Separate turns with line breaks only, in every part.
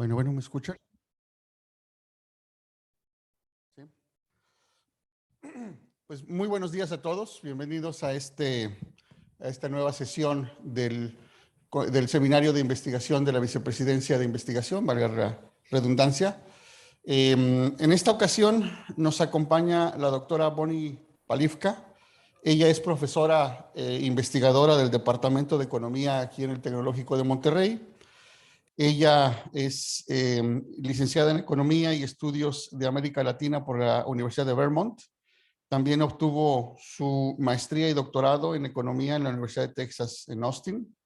Bueno, ¿me escuchan? Sí. Pues muy buenos días a todos. Bienvenidos a esta nueva sesión del Seminario de Investigación de la Vicepresidencia de Investigación, valga la redundancia. En esta ocasión nos acompaña la doctora Bonnie Palivka. Ella es profesora investigadora del Departamento de Economía aquí en el Tecnológico de Monterrey. Ella es licenciada en Economía y Estudios de América Latina por la Universidad de Vermont. También obtuvo su maestría y doctorado en Economía en la Universidad de Texas en Austin.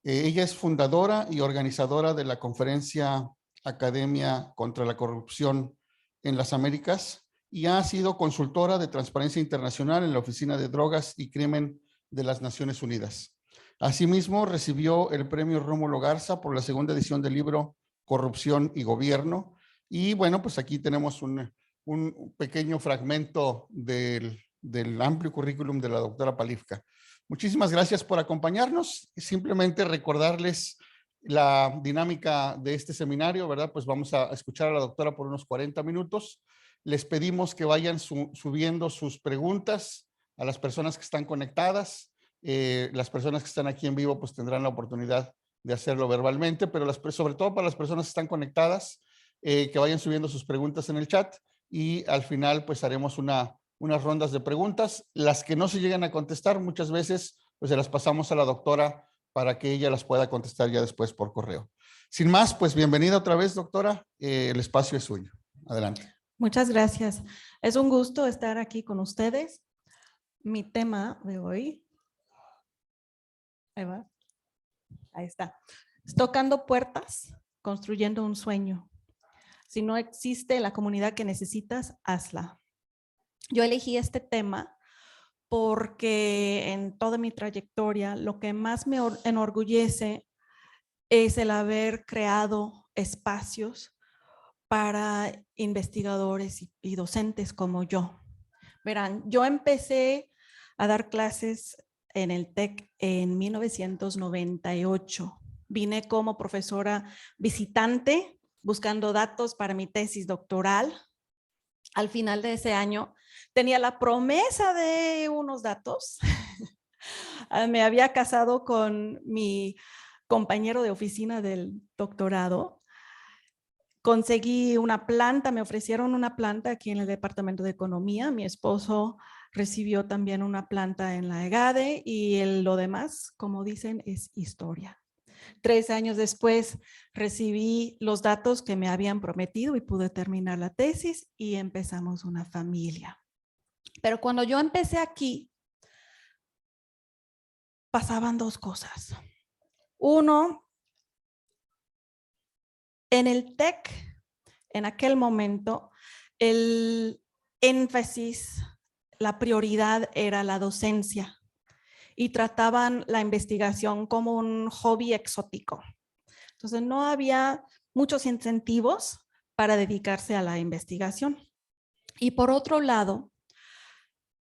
Ella es fundadora y organizadora de la conferencia Academia contra la Corrupción en las Américas y ha sido consultora de Transparencia Internacional en la Oficina de Drogas y Crimen de las Naciones Unidas. Asimismo, recibió el premio Rómulo Garza por la segunda edición del libro Corrupción y Gobierno. Y bueno, pues aquí tenemos un pequeño fragmento del amplio currículum de la doctora Palivka. Muchísimas gracias por acompañarnos. Simplemente recordarles la dinámica de este seminario, ¿verdad? Pues vamos a escuchar a la doctora por unos 40 minutos. Les pedimos que vayan subiendo sus preguntas a las personas que están conectadas. Las personas que están aquí en vivo pues tendrán la oportunidad de hacerlo verbalmente, pero sobre todo para las personas que están conectadas, que vayan subiendo sus preguntas en el chat y al final pues haremos unas rondas de preguntas. Las que no se llegan a contestar muchas veces pues se las pasamos a la doctora para que ella las pueda contestar ya después por correo. Sin más, pues bienvenida otra vez, doctora. El espacio es suyo. Adelante.
Muchas gracias. Es un gusto estar aquí con ustedes. Mi tema de hoy, ahí va, ahí está. Tocando puertas, construyendo un sueño. Si no existe la comunidad que necesitas, hazla. Yo elegí este tema porque en toda mi trayectoria lo que más me enorgullece es el haber creado espacios para investigadores y docentes como yo. Verán, yo empecé a dar clases en el TEC en 1998. Vine como profesora visitante buscando datos para mi tesis doctoral. Al final de ese año tenía la promesa de unos datos. Me había casado con mi compañero de oficina del doctorado. Conseguí una planta, me ofrecieron una planta aquí en el Departamento de Economía. Mi esposo recibió también una planta en la EGADE y lo demás, como dicen, es historia. 3 años después recibí los datos que me habían prometido y pude terminar la tesis y empezamos una familia. Pero cuando yo empecé aquí, pasaban 2 cosas. Uno, en el TEC, en aquel momento, el énfasis, la prioridad era la docencia y trataban la investigación como un hobby exótico. Entonces no había muchos incentivos para dedicarse a la investigación. Y por otro lado,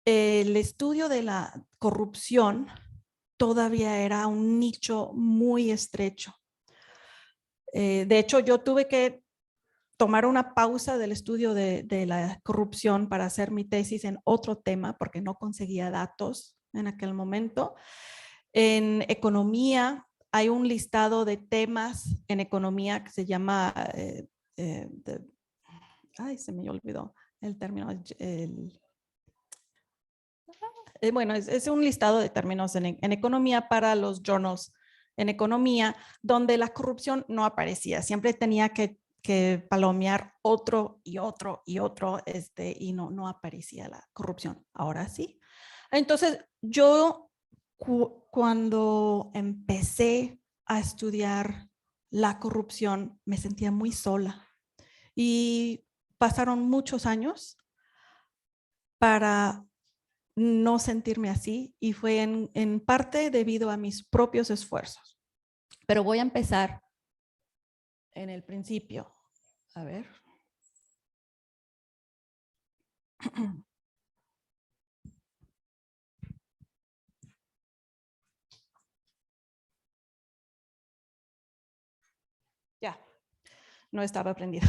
el estudio de la corrupción todavía era un nicho muy estrecho. De hecho, yo tuve que tomar una pausa del estudio de la corrupción para hacer mi tesis en otro tema porque no conseguía datos en aquel momento. En economía hay un listado de temas en economía que se llama, se me olvidó el término, bueno, es un listado de términos en economía para los journals en economía, donde la corrupción no aparecía. Siempre tenía que palomear otro y otro y otro, y no aparecía la corrupción. Ahora sí. Entonces, yo cuando empecé a estudiar la corrupción, me sentía muy sola. Y pasaron muchos años para no sentirme así y fue en parte debido a mis propios esfuerzos. Pero voy a empezar en el principio. A ver. Ya. no estaba prendida.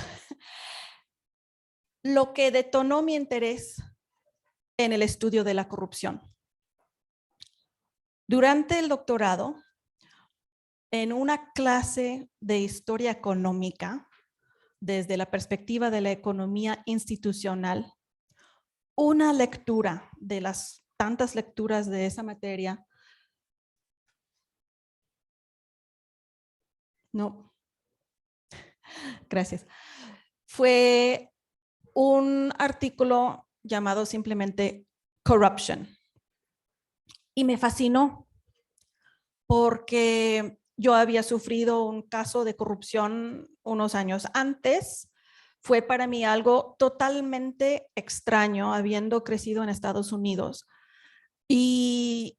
Lo que detonó mi interés en el estudio de la corrupción. Durante el doctorado, en una clase de historia económica, desde la perspectiva de la economía institucional, una lectura de las tantas lecturas de esa materia, no, gracias, fue un artículo llamado simplemente Corruption. Y me fascinó porque yo había sufrido un caso de corrupción unos años antes. Fue para mí algo totalmente extraño, habiendo crecido en Estados Unidos. Y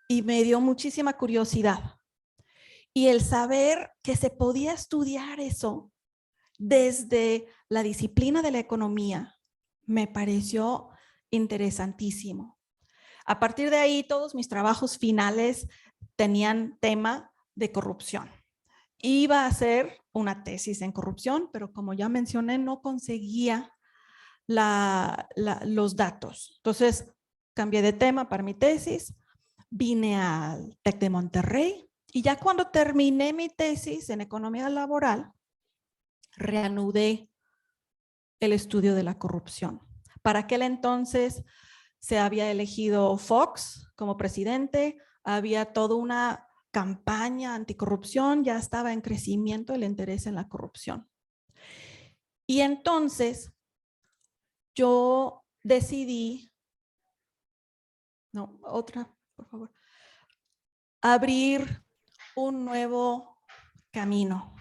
me dio muchísima curiosidad. Y el saber que se podía estudiar eso desde la disciplina de la economía me pareció interesantísimo. A partir de ahí, todos mis trabajos finales tenían tema de corrupción. Iba a hacer una tesis en corrupción, pero como ya mencioné, no conseguía los datos. Entonces, cambié de tema para mi tesis, vine al TEC de Monterrey y ya cuando terminé mi tesis en economía laboral, reanudé el estudio de la corrupción. Para aquel entonces se había elegido Fox como presidente, había toda una campaña anticorrupción, ya estaba en crecimiento el interés en la corrupción. Y entonces yo decidí, no, otra, por favor, abrir un nuevo camino.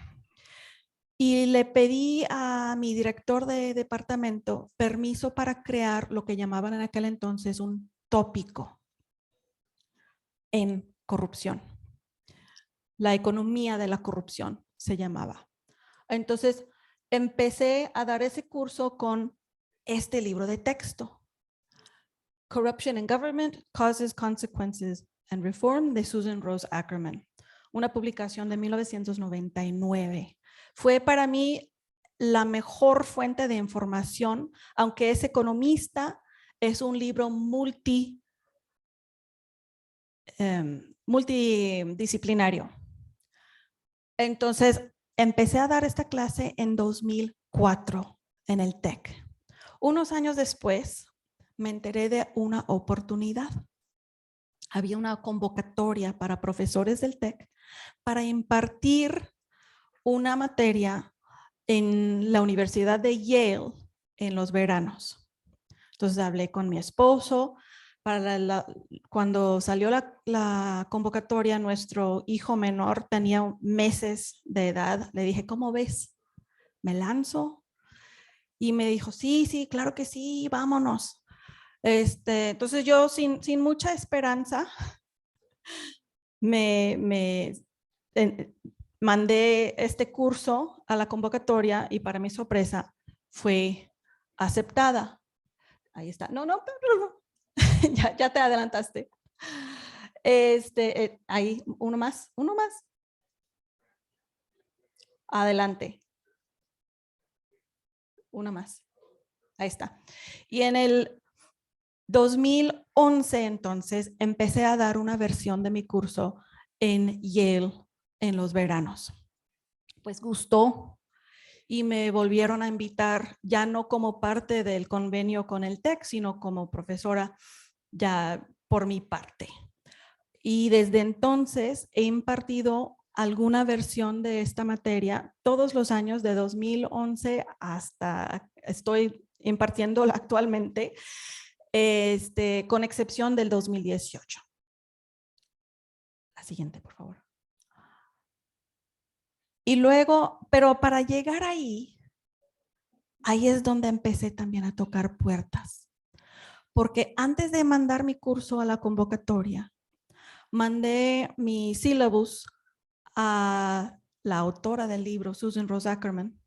Y le pedí a mi director de departamento permiso para crear lo que llamaban en aquel entonces un tópico en corrupción. La economía de la corrupción se llamaba. Entonces, empecé a dar ese curso con este libro de texto. Corruption in Government, Causes, Consequences and Reform, de Susan Rose Ackerman. Una publicación de 1999. Fue para mí la mejor fuente de información, aunque es economista, es un libro multidisciplinario. Entonces, empecé a dar esta clase en 2004 en el TEC. Unos años después, me enteré de una oportunidad. Había una convocatoria para profesores del TEC para impartir una materia en la Universidad de Yale en los veranos. Entonces hablé con mi esposo. Cuando salió la convocatoria, nuestro hijo menor tenía meses de edad. Le dije, ¿cómo ves? ¿Me lanzo? Y me dijo, sí, claro que sí, vámonos. Entonces yo sin mucha esperanza mandé este curso a la convocatoria y para mi sorpresa fue aceptada. Ahí está. No. ya te adelantaste. Ahí, uno más. Adelante. Uno más. Ahí está. Y en el 2011, entonces, empecé a dar una versión de mi curso en Yale en los veranos. Pues gustó y me volvieron a invitar, ya no como parte del convenio con el TEC, sino como profesora ya por mi parte. Y desde entonces he impartido alguna versión de esta materia todos los años de 2011 hasta estoy impartiéndola actualmente, con excepción del 2018. La siguiente, por favor. Y luego, pero para llegar ahí es donde empecé también a tocar puertas. Porque antes de mandar mi curso a la convocatoria, mandé mi syllabus a la autora del libro, Susan Rose Ackerman,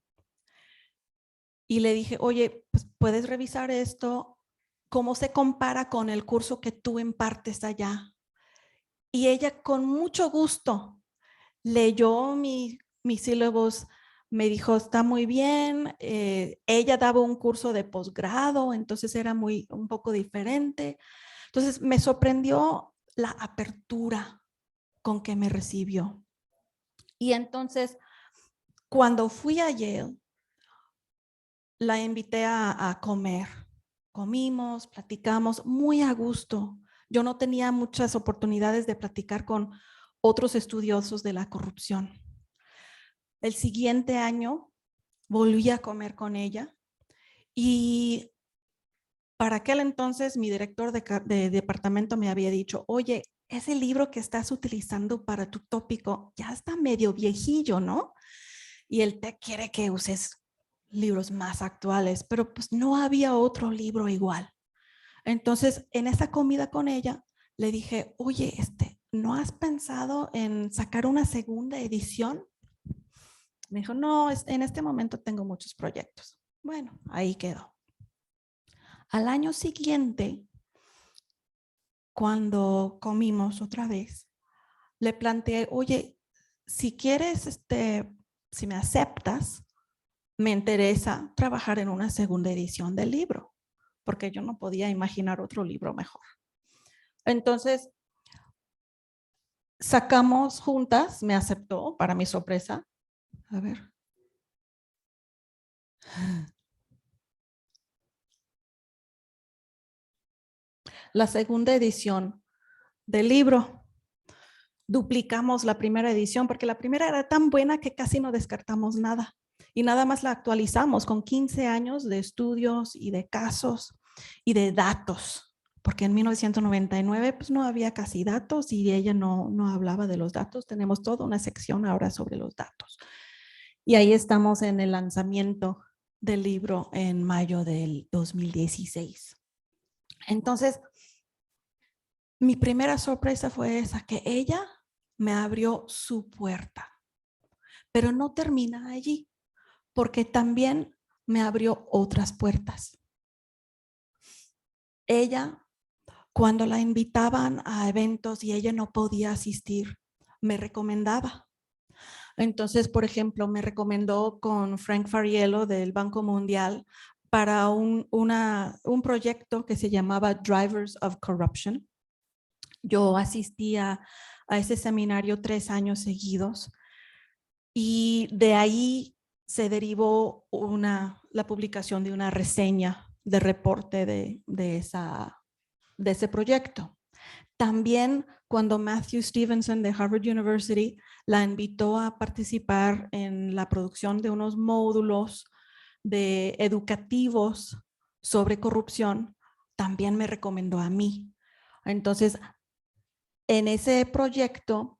y le dije, oye, pues puedes revisar esto, cómo se compara con el curso que tú impartes allá. Y ella con mucho gusto leyó mi syllabus, me dijo, está muy bien. Ella daba un curso de posgrado, entonces era un poco diferente. Entonces me sorprendió la apertura con que me recibió. Y entonces, cuando fui a Yale, la invité a comer. Comimos, platicamos muy a gusto. Yo no tenía muchas oportunidades de platicar con otros estudiosos de la corrupción. El siguiente año volví a comer con ella y para aquel entonces mi director de departamento me había dicho, oye, ese libro que estás utilizando para tu tópico ya está medio viejillo, ¿no? Y él te quiere que uses libros más actuales, pero pues no había otro libro igual. Entonces, en esa comida con ella, le dije, oye, ¿no has pensado en sacar una segunda edición? Me dijo, no, en este momento tengo muchos proyectos. Bueno, ahí quedó. Al año siguiente, cuando comimos otra vez, le planteé, oye, si quieres, si me aceptas, me interesa trabajar en una segunda edición del libro, porque yo no podía imaginar otro libro mejor. Entonces, sacamos juntas, me aceptó, para mi sorpresa. A ver. La segunda edición del libro. Duplicamos la primera edición porque la primera era tan buena que casi no descartamos nada y nada más la actualizamos con 15 años de estudios y de casos y de datos, porque en 1999 pues no había casi datos y ella no hablaba de los datos. Tenemos toda una sección ahora sobre los datos. Y ahí estamos en el lanzamiento del libro en mayo del 2016. Entonces, mi primera sorpresa fue esa, que ella me abrió su puerta, pero no termina allí, porque también me abrió otras puertas. Ella, cuando la invitaban a eventos y ella no podía asistir, me recomendaba. Entonces, por ejemplo, me recomendó con Frank Fariello del Banco Mundial para un proyecto que se llamaba Drivers of Corruption. Yo asistía a ese seminario 3 años seguidos y de ahí se derivó la publicación de una reseña de reporte de ese proyecto. También cuando Matthew Stevenson de Harvard University la invitó a participar en la producción de unos módulos educativos sobre corrupción, también me recomendó a mí. Entonces, en ese proyecto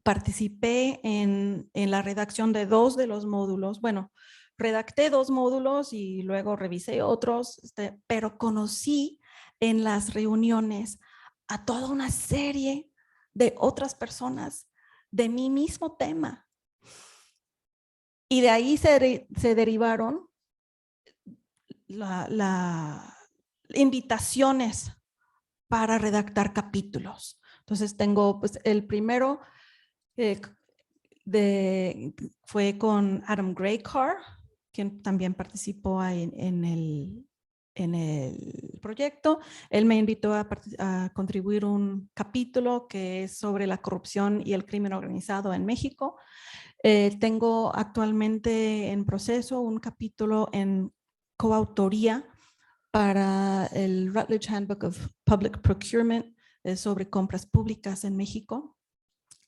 participé en la redacción de 2 de los módulos. Bueno, redacté 2 módulos y luego revisé otros, pero conocí en las reuniones a toda una serie de otras personas de mi mismo tema. Y de ahí se derivaron invitaciones para redactar capítulos. Entonces tengo pues el primero fue con Adam Graycar, quien también participó en el proyecto. Él me invitó a contribuir un capítulo que es sobre la corrupción y el crimen organizado en México. Tengo actualmente en proceso un capítulo en coautoría para el Routledge Handbook of Public Procurement sobre compras públicas en México.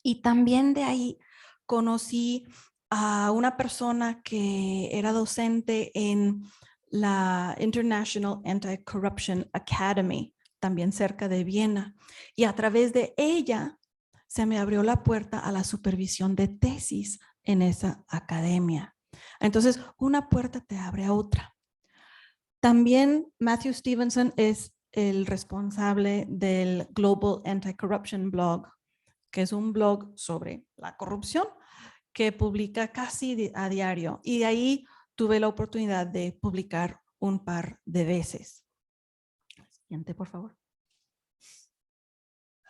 Y también de ahí conocí a una persona que era docente en la International Anti-Corruption Academy, también cerca de Viena. Y a través de ella se me abrió la puerta a la supervisión de tesis en esa academia. Entonces, una puerta te abre a otra. También Matthew Stevenson es el responsable del Global Anti-Corruption Blog, que es un blog sobre la corrupción que publica casi a diario. Y de ahí tuve la oportunidad de publicar un par de veces. Siguiente, por favor.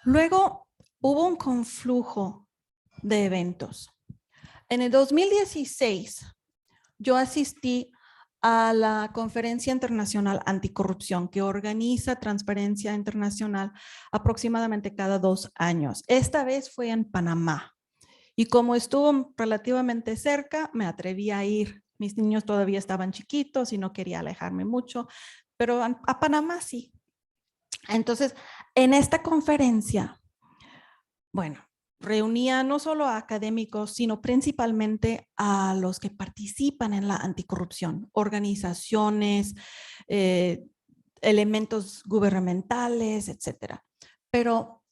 Luego hubo un conflujo de eventos. En el 2016, yo asistí a la Conferencia Internacional Anticorrupción que organiza Transparencia Internacional aproximadamente cada 2 años. Esta vez fue en Panamá. Y como estuvo relativamente cerca, me atreví a ir. Mis niños todavía estaban chiquitos y no quería alejarme mucho, pero a Panamá sí. Entonces, en esta conferencia, bueno, reunía no solo a académicos, sino principalmente a los que participan en la anticorrupción, organizaciones, elementos gubernamentales, etcétera. Pero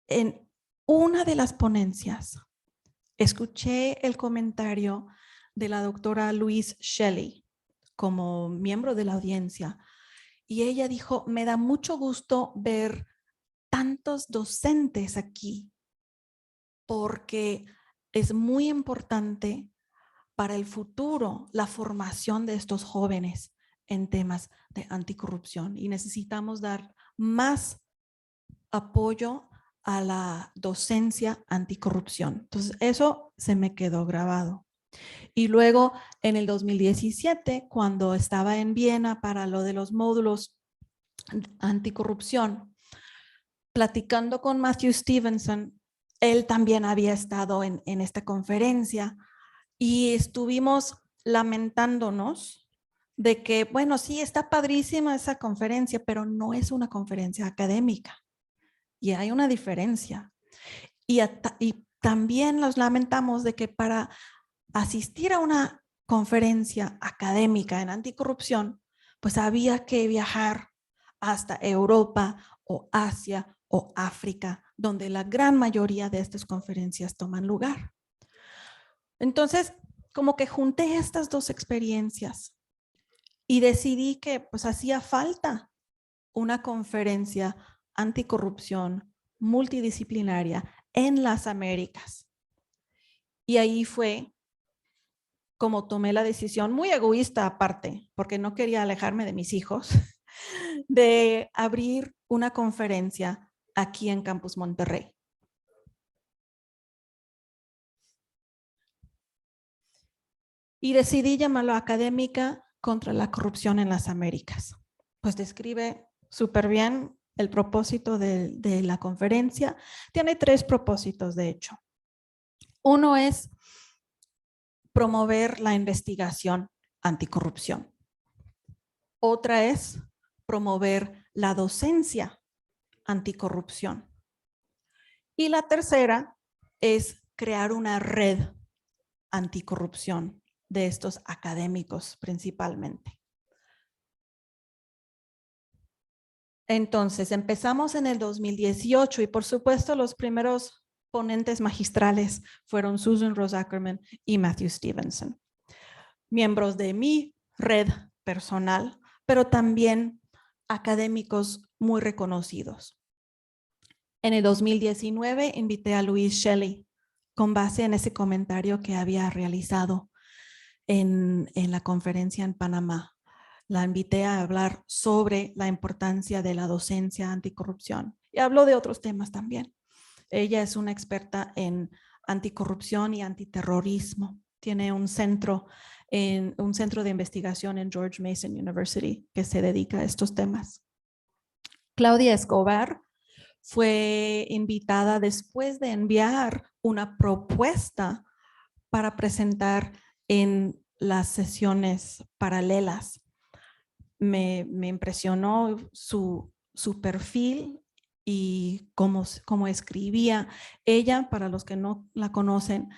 en una de las ponencias, escuché el comentario de la doctora Louise Shelley como miembro de la audiencia y ella dijo, me da mucho gusto ver tantos docentes aquí porque es muy importante para el futuro la formación de estos jóvenes en temas de anticorrupción y necesitamos dar más apoyo a la docencia anticorrupción. Entonces, eso se me quedó grabado. Y luego, en el 2017, cuando estaba en Viena para lo de los módulos anticorrupción, platicando con Matthew Stevenson, él también había estado en esta conferencia y estuvimos lamentándonos de que, bueno, sí, está padrísima esa conferencia, pero no es una conferencia académica. Y hay una diferencia. Y también nos lamentamos de que para asistir a una conferencia académica en anticorrupción, pues había que viajar hasta Europa o Asia o África, donde la gran mayoría de estas conferencias toman lugar. Entonces, como que junté estas dos experiencias y decidí que pues hacía falta una conferencia anticorrupción multidisciplinaria en las Américas. Y ahí fue como tomé la decisión, muy egoísta aparte, porque no quería alejarme de mis hijos, de abrir una conferencia aquí en Campus Monterrey. Y decidí llamarlo Académica contra la Corrupción en las Américas. Pues describe súper bien el propósito de la conferencia. Tiene 3 propósitos, de hecho. Uno es promover la investigación anticorrupción. Otra es promover la docencia anticorrupción. Y la tercera es crear una red anticorrupción de estos académicos principalmente. Entonces, empezamos en el 2018 y por supuesto los primeros ponentes magistrales fueron Susan Rose Ackerman y Matthew Stevenson, miembros de mi red personal, pero también académicos muy reconocidos. En el 2019 invité a Louise Shelley con base en ese comentario que había realizado en la conferencia en Panamá. La invité a hablar sobre la importancia de la docencia anticorrupción y habló de otros temas también. Ella es una experta en anticorrupción y antiterrorismo. Tiene un centro de investigación en George Mason University que se dedica a estos temas. Claudia Escobar fue invitada después de enviar una propuesta para presentar en las sesiones paralelas. Me impresionó su perfil y cómo escribía. Ella, para los que no la conocen,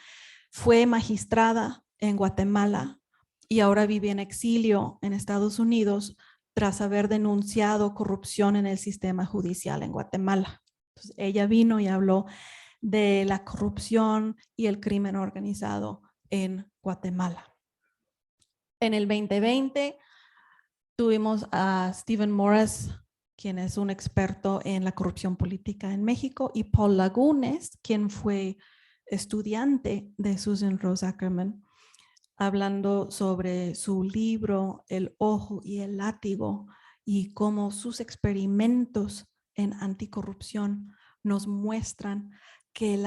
fue magistrada en Guatemala y ahora vive en exilio en Estados Unidos tras haber denunciado corrupción en el sistema judicial en Guatemala. Entonces, ella vino y habló de la corrupción y el crimen organizado en Guatemala. En el 2020 tuvimos a Stephen Morris, quien es un experto en la corrupción política en México, y Paul Lagunes, quien fue estudiante de Susan Rose Ackerman, hablando sobre su libro El ojo y el látigo y cómo sus experimentos en anticorrupción nos muestran que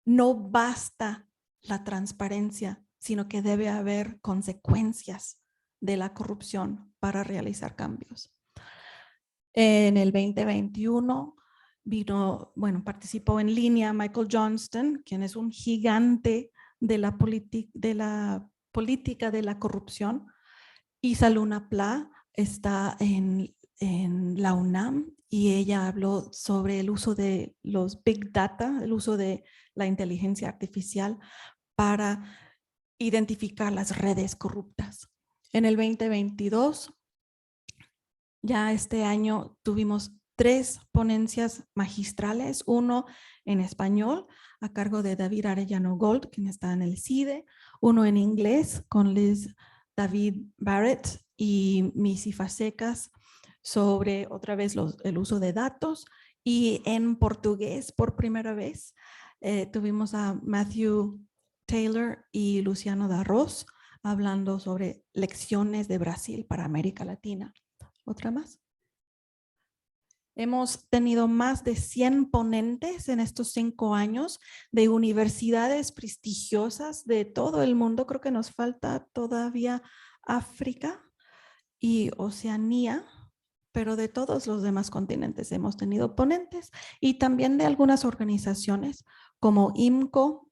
no basta la transparencia, sino que debe haber consecuencias de la corrupción para realizar cambios. En el 2021 participó en línea Michael Johnston, quien es un gigante de la política de la corrupción. Isa Luna Pla está en la UNAM y ella habló sobre el uso de los Big Data, el uso de la inteligencia artificial para identificar las redes corruptas. En el 2022, ya este año tuvimos 3 ponencias magistrales, uno en español a cargo de David Arellano Gold, quien está en el CIDE, uno en inglés con Liz David Barrett y Missy Fasecas sobre otra vez el uso de datos, y en portugués por primera vez tuvimos a Matthew Taylor y Luciano Darros hablando sobre lecciones de Brasil para América Latina. ¿Otra más? Hemos tenido más de 100 ponentes en estos 5 años de universidades prestigiosas de todo el mundo. Creo que nos falta todavía África y Oceanía, pero de todos los demás continentes hemos tenido ponentes, y también de algunas organizaciones como IMCO,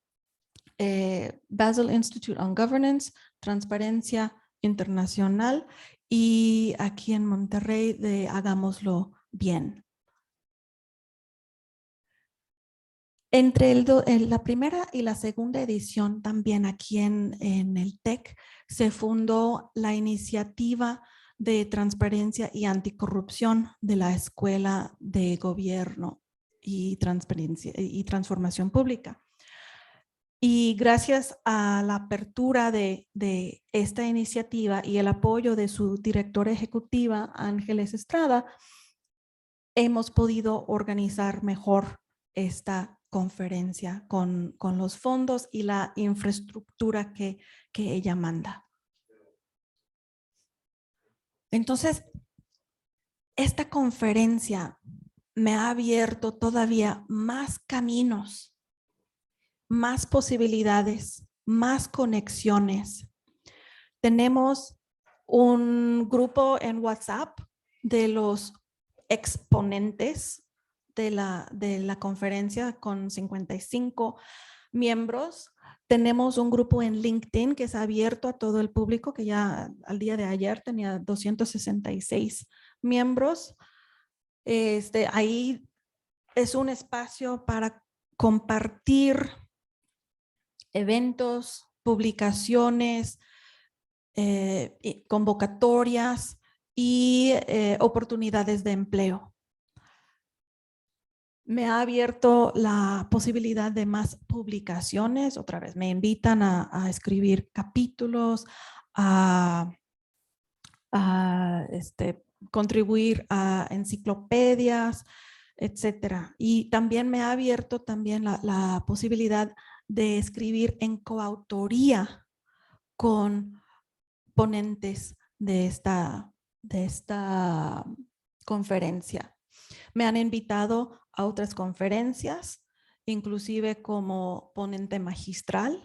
Basel Institute on Governance, Transparencia Internacional, y aquí en Monterrey de Hagámoslo Bien. Entre la primera y la segunda edición, también aquí en el TEC, se fundó la iniciativa de transparencia y anticorrupción de la Escuela de Gobierno y Transformación Pública. Y gracias a la apertura de esta iniciativa y el apoyo de su directora ejecutiva, Ángeles Estrada, hemos podido organizar mejor esta conferencia con los fondos y la infraestructura que ella manda. Entonces, esta conferencia me ha abierto todavía más caminos, más posibilidades, más conexiones. Tenemos un grupo en WhatsApp de los exponentes de la conferencia con 55 miembros. Tenemos un grupo en LinkedIn que es abierto a todo el público, que ya al día de ayer tenía 266 miembros. Ahí es un espacio para compartir eventos, publicaciones, convocatorias y oportunidades de empleo. Me ha abierto la posibilidad de más publicaciones. Otra vez, me invitan a escribir capítulos, a contribuir a enciclopedias, etcétera. Y también me ha abierto también la posibilidad de escribir en coautoría con ponentes de esta conferencia. Me han invitado a otras conferencias, inclusive como ponente magistral.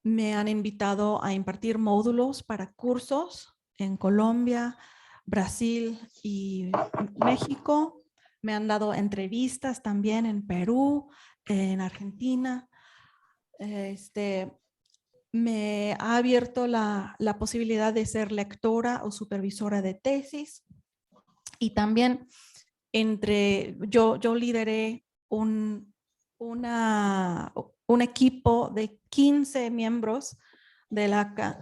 Me han invitado a impartir módulos para cursos en Colombia, Brasil y México. Me han dado entrevistas también en Perú, en Argentina. Me ha abierto la posibilidad de ser lectora o supervisora de tesis, y también yo lideré un equipo de 15 miembros del ACA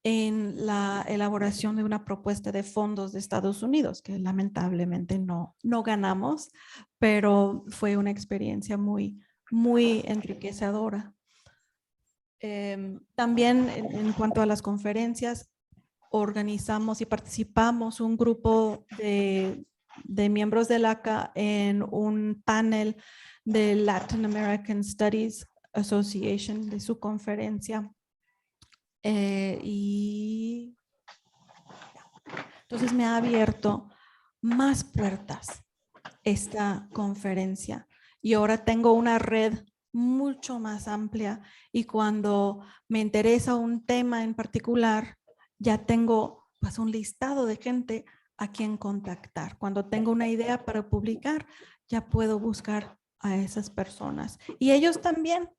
en la elaboración de una propuesta de fondos de Estados Unidos, que lamentablemente no ganamos, pero fue una experiencia muy, muy enriquecedora. También en cuanto a las conferencias, organizamos y participamos un grupo de miembros del ACA en un panel de Latin American Studies Association, de su conferencia. Y entonces me ha abierto más puertas esta conferencia, y ahora tengo una red mucho más amplia y cuando me interesa un tema en particular, ya tengo pues un listado de gente a quien contactar. Cuando tengo una idea para publicar, ya puedo buscar a esas personas. Y ellos también,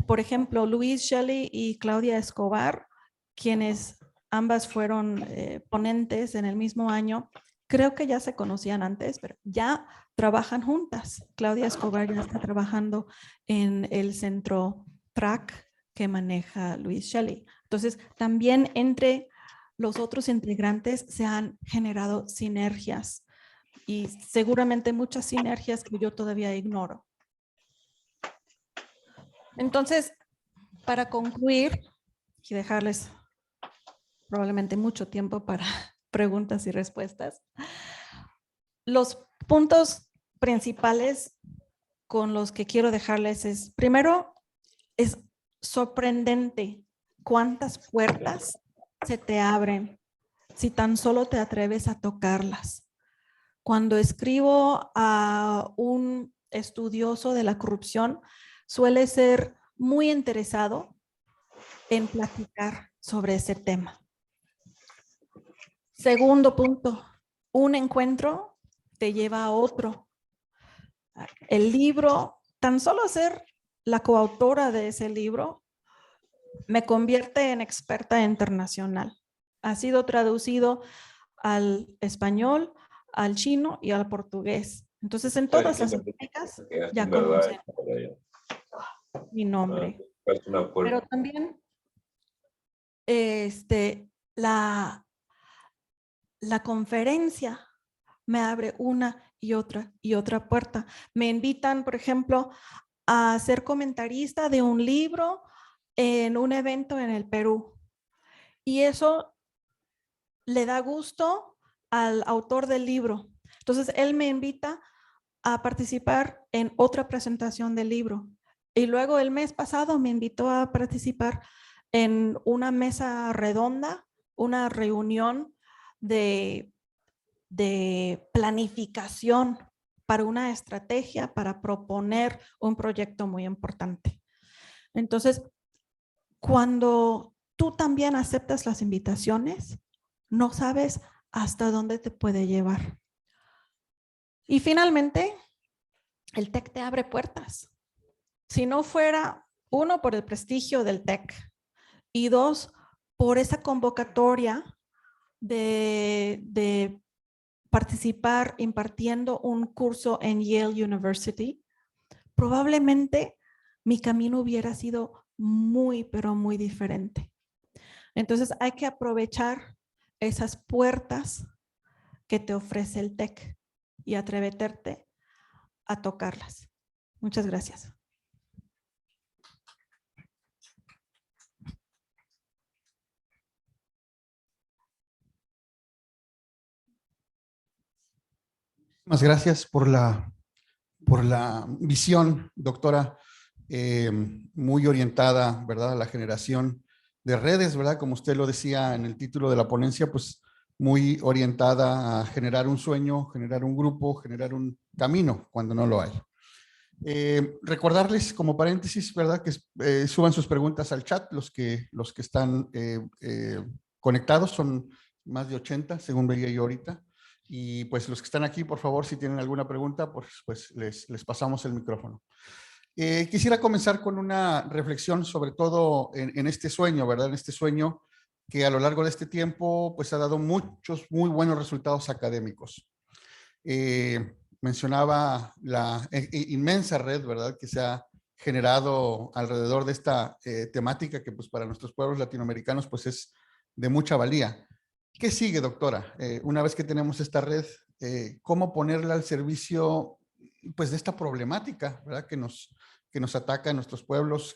por ejemplo, Louise Shelley y Claudia Escobar, quienes ambas fueron ponentes en el mismo año, creo que ya se conocían antes, pero ya trabajan juntas. Claudia Escobar ya está trabajando en el centro TRAC que maneja Louise Shelley. Entonces, también entre los otros integrantes se han generado sinergias y seguramente muchas sinergias que yo todavía ignoro. Entonces, para concluir y dejarles probablemente mucho tiempo para preguntas y respuestas, los puntos principales con los que quiero dejarles es, primero, es sorprendente cuántas puertas se te abren si tan solo te atreves a tocarlas. Cuando escribo a un estudioso de la corrupción, suele ser muy interesado en platicar sobre ese tema. Segundo punto, un encuentro te lleva a otro. El libro, tan solo ser la coautora de ese libro, me convierte en experta internacional. Ha sido traducido al español, al chino y al portugués. Entonces, en todas las Américas ya conocen mi nombre. Pero también la conferencia me abre una y otra puerta. Me invitan, por ejemplo, a ser comentarista de un libro en un evento en el Perú. Y eso le da gusto al autor del libro. Entonces, él me invita a participar en otra presentación del libro. Y luego el mes pasado me invitó a participar en una mesa redonda, una reunión de planificación para una estrategia, para proponer un proyecto muy importante. Entonces, cuando tú también aceptas las invitaciones, no sabes hasta dónde te puede llevar. Y finalmente, el TEC te abre puertas. Si no fuera, uno, por el prestigio del TEC y dos, por esa convocatoria de participar impartiendo un curso en Yale University, probablemente mi camino hubiera sido muy, pero muy diferente. Entonces hay que aprovechar esas puertas que te ofrece el TEC y atrévete a tocarlas. Muchas gracias.
Muchas gracias por la visión, doctora, muy orientada, ¿verdad?, a la generación de redes, ¿verdad? Como usted lo decía en el título de la ponencia, pues muy orientada a generar un sueño, generar un grupo, generar un camino cuando no lo hay. Recordarles como paréntesis, ¿verdad?, que suban sus preguntas al chat, los que están conectados, son más de 80, según veía yo ahorita. Y pues los que están aquí, por favor, si tienen alguna pregunta, pues les pasamos el micrófono. Quisiera comenzar con una reflexión sobre todo en este sueño, ¿verdad? En este sueño que a lo largo de este tiempo pues ha dado muchos muy buenos resultados académicos. Mencionaba la inmensa red, ¿verdad?, que se ha generado alrededor de esta temática que pues para nuestros pueblos latinoamericanos pues es de mucha valía. ¿Qué sigue, doctora? Una vez que tenemos esta red, ¿cómo ponerla al servicio pues de esta problemática, ¿verdad?, que nos ataca en nuestros pueblos,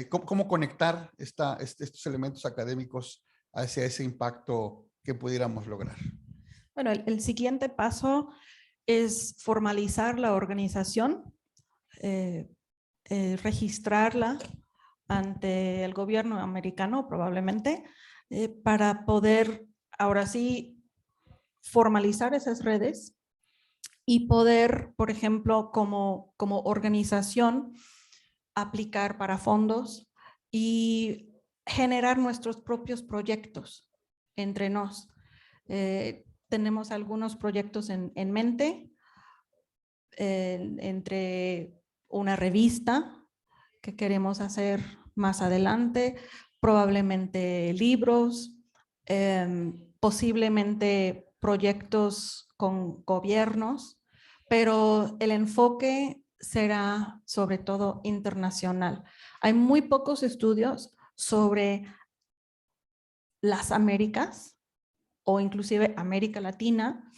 cómo conectar estos elementos académicos hacia ese impacto que pudiéramos lograr?
Bueno, el siguiente paso es formalizar la organización, registrarla ante el gobierno americano probablemente, para poder ahora sí formalizar esas redes y poder, por ejemplo, como organización, aplicar para fondos y generar nuestros propios proyectos entre nos. Tenemos algunos proyectos en mente, entre una revista que queremos hacer más adelante, probablemente libros, posiblemente proyectos con gobiernos, pero el enfoque será sobre todo internacional. Hay muy pocos estudios sobre las Américas o inclusive América Latina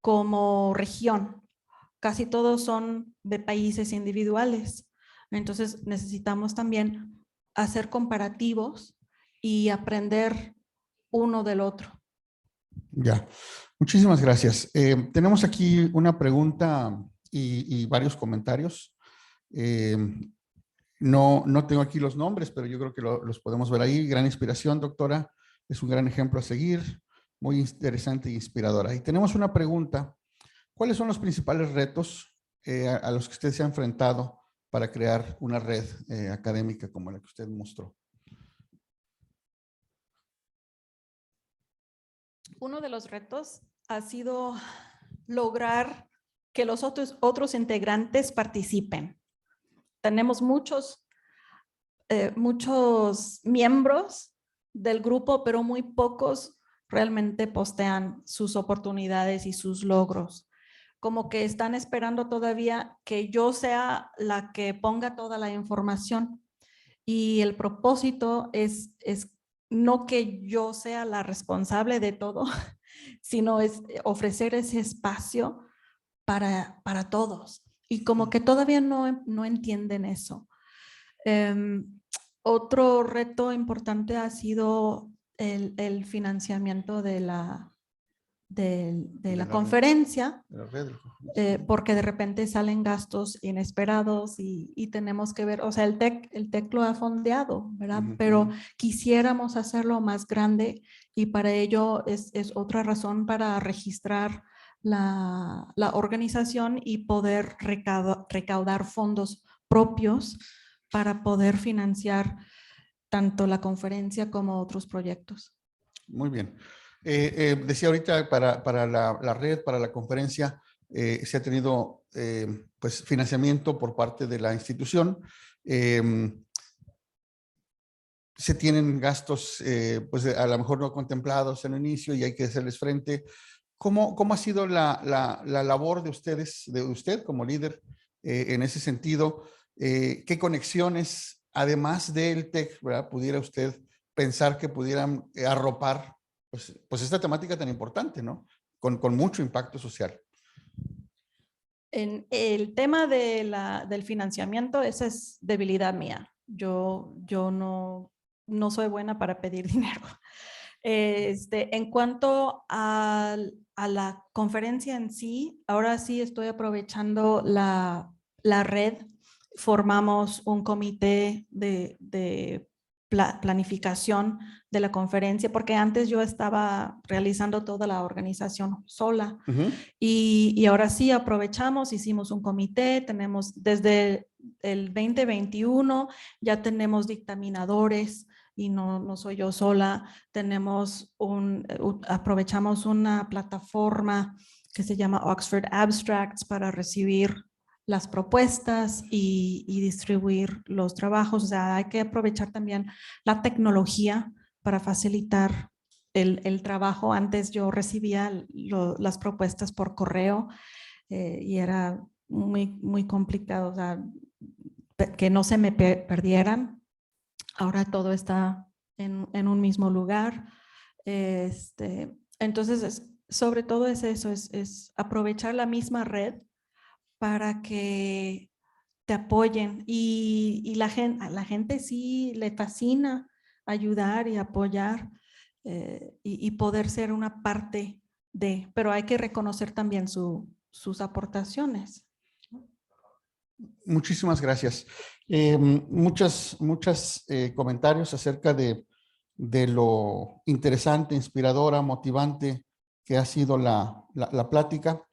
como región. Casi todos son de países individuales. Entonces necesitamos también hacer comparativos y aprender uno del otro.
Ya, muchísimas gracias. Tenemos aquí una pregunta y varios comentarios. No tengo aquí los nombres, pero yo creo que los podemos ver ahí. Gran inspiración, doctora. Es un gran ejemplo a seguir. Muy interesante e inspiradora. Y tenemos una pregunta. ¿Cuáles son los principales retos a los que usted se ha enfrentado para crear una red académica como la que usted mostró?
Uno de los retos ha sido lograr que los otros integrantes participen. Tenemos muchos miembros del grupo, pero muy pocos realmente postean sus oportunidades y sus logros. Como que están esperando todavía que yo sea la que ponga toda la información. Y el propósito es no que yo sea la responsable de todo, sino es ofrecer ese espacio para todos. Y como que todavía no entienden eso. Otro reto importante ha sido el financiamiento de la conferencia, porque de repente salen gastos inesperados y tenemos que ver, o sea, el TEC lo ha fondeado, ¿verdad? Pero quisiéramos hacerlo más grande y para ello es otra razón para registrar la organización y poder recaudar fondos propios para poder financiar tanto la conferencia como otros proyectos.
Muy bien. Decía ahorita para la red, para la conferencia, se ha tenido pues financiamiento por parte de la institución. Se tienen gastos pues a lo mejor no contemplados en el inicio y hay que hacerles frente. ¿Cómo ha sido la labor de ustedes, de usted como líder en ese sentido? ¿Qué conexiones, además del TEC, ¿verdad? Pudiera usted pensar que pudieran arropar pues esta temática tan importante, ¿no? Con mucho impacto social.
En el tema del financiamiento, esa es debilidad mía. Yo no soy buena para pedir dinero. En cuanto a la conferencia en sí, ahora sí estoy aprovechando la red. Formamos un comité de planificación de la conferencia, porque antes yo estaba realizando toda la organización sola. Y ahora sí aprovechamos, hicimos un comité, tenemos desde el 2021, ya tenemos dictaminadores, y no soy yo sola, tenemos aprovechamos una plataforma que se llama Oxford Abstracts para recibir las propuestas y distribuir los trabajos. O sea, hay que aprovechar también la tecnología para facilitar el trabajo. Antes yo recibía las propuestas por correo y era muy complicado, o sea, que no se me perdieran. Ahora todo está en un mismo lugar. Entonces, sobre todo es eso, es aprovechar la misma red para que te apoyen. Y la gente sí le fascina ayudar y apoyar y poder ser una parte de, pero hay que reconocer también sus aportaciones.
Muchísimas gracias. Muchos comentarios acerca de lo interesante, inspiradora, motivante que ha sido la plática.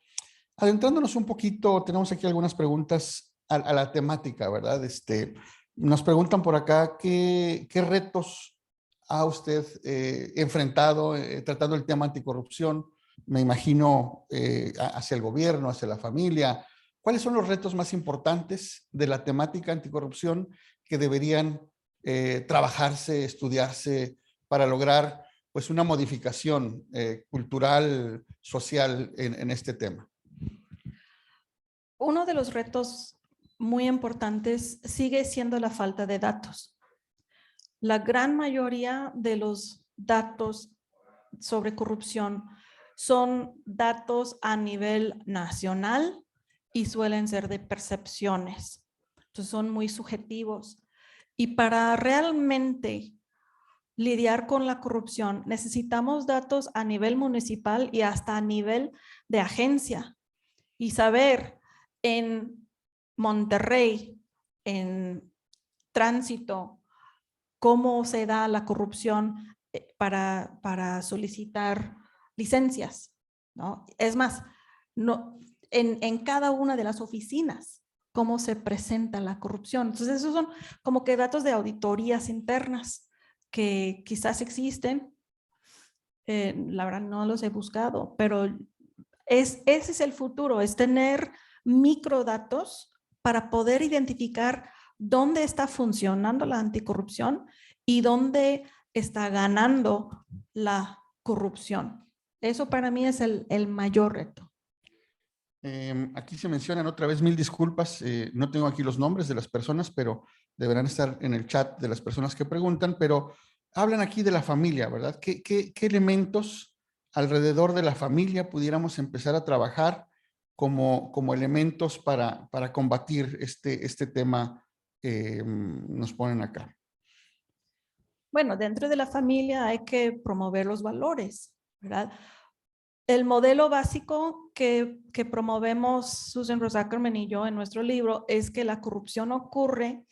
Adentrándonos un poquito, tenemos aquí algunas preguntas a la temática, ¿verdad? Nos preguntan por acá qué retos ha usted enfrentado tratando el tema anticorrupción, me imagino hacia el gobierno, hacia la familia. ¿Cuáles son los retos más importantes de la temática anticorrupción que deberían trabajarse, estudiarse para lograr pues una modificación cultural, social en este tema?
Uno de los retos muy importantes sigue siendo la falta de datos. La gran mayoría de los datos sobre corrupción son datos a nivel nacional y suelen ser de percepciones. Entonces son muy subjetivos. Y para realmente lidiar con la corrupción necesitamos datos a nivel municipal y hasta a nivel de agencia. Y saber en Monterrey, en tránsito, cómo se da la corrupción para solicitar licencias, ¿no? Es más, no, en cada una de las oficinas, cómo se presenta la corrupción. Entonces, esos son como que datos de auditorías internas que quizás existen. La verdad no los he buscado, pero ese es el futuro, es tener microdatos para poder identificar dónde está funcionando la anticorrupción y dónde está ganando la corrupción. Eso para mí es el mayor reto.
Aquí se mencionan otra vez, mil disculpas, no tengo aquí los nombres de las personas, pero deberán estar en el chat de las personas que preguntan, pero hablan aquí de la familia, ¿verdad? ¿Qué elementos alrededor de la familia pudiéramos empezar a trabajar como elementos para combatir este tema que nos ponen acá?
Bueno, dentro de la familia hay que promover los valores, ¿verdad? El modelo básico que promovemos Susan Rose Ackerman y yo en nuestro libro es que la corrupción ocurre